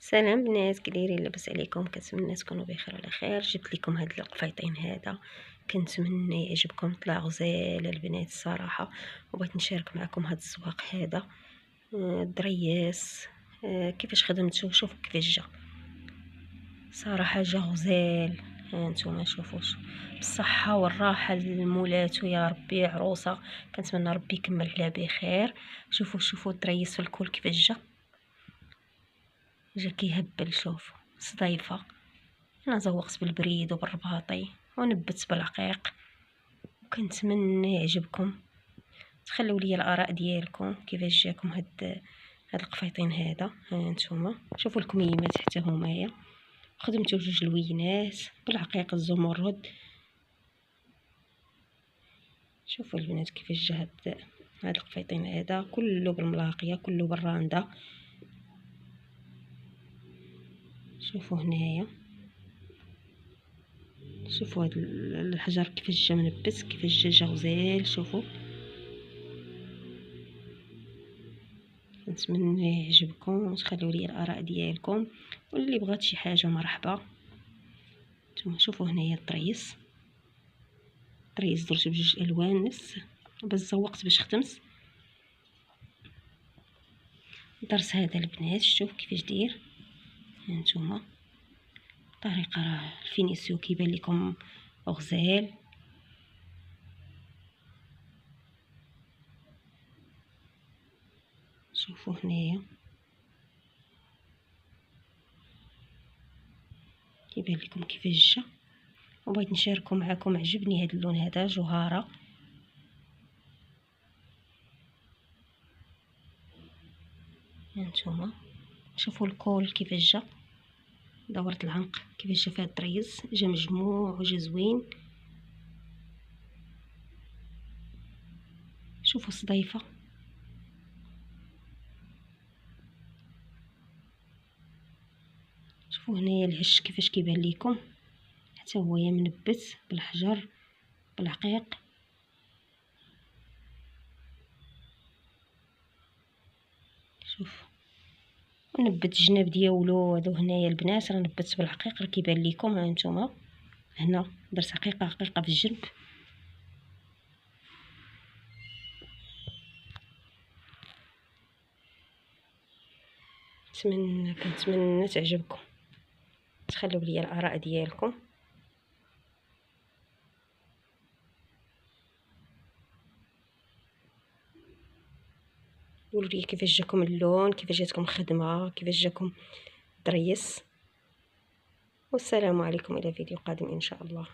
سلام بنات، كدايرين؟ لاباس عليكم؟ كنتمنى تكونوا بخير وعلى خير. جبت لكم هاد القفيطين هذا، كنتمنى يعجبكم. طلع غزال البنات الصراحه، وبغيت نشارك معكم هاد الزواق هذا. الدريس كيفاش خدمته، شوفوا كيفاش جا. صراحه جا غزال. ها نتوما شوفوش، بالصحه والراحه لمولاتو يا ربي. عروسه كنتمنى ربي يكمل عليها بخير. شوفوا الدريس في الكل كيفاش جا كيهبل. شوفوا صديفه. انا زوقت بالبريد وبالرباطي ونبت بالعقيق، وكنتمنى يعجبكم. تخلوا لي الاراء ديالكم كيفاش جاكم هاد القفيطين هذا. ها نتوما شوفوا الكميمات حتى همايا، خدمتو جوج لوينات بالعقيق الزمرد. شوفوا البنات كيفاش جا هاد القفيطين هذا، كله بالملاقيه، كله بالرانده. شوفوا هنايا، شوفوا هاد الحجر كيفاش جا منبت، كيفاش جا غزال. شوفوا، نتمنى يعجبكم وتخلوا لي الاراء ديالكم، واللي بغات شي حاجه مرحبا. نتوما شوفوا هنايا الطريس درت بجوج الوان نفس باش زوقت باش خدمت. درت هذا البنات، شوف كيفاش داير. هانتوما الطريقه راه الفينيسيو كيبان لكم غزال. شوفوا هنايا كيبان لكم كيفاش جا، وبغيت نشاركو معكم. عجبني هذا اللون هذا، جوهره. هانتوما شوفوا الكول كيفاش جا، دورة العنق كيفاش جا فيها الطريز، جا مجموع وجا زوين. شوفوا صديفه. شوفوا هنايا الهش كيفاش كيبان لكم، حتى هو منبت بالحجر بالعقيق. شوف، ونبت الجناب ديالو هادو هنايا البنات، راه نبت بالعقيق راه كيبان لكم. ها نتوما هنا درت عقيقه في الجنب. كنتمنى تعجبكم. تخلوا لي الاراء ديالكم. قولوا لي كيفاش جاكم اللون، كيفاش جاتكم الخدمه، كيفاش جاكم الدريس. والسلام عليكم، الى فيديو قادم ان شاء الله.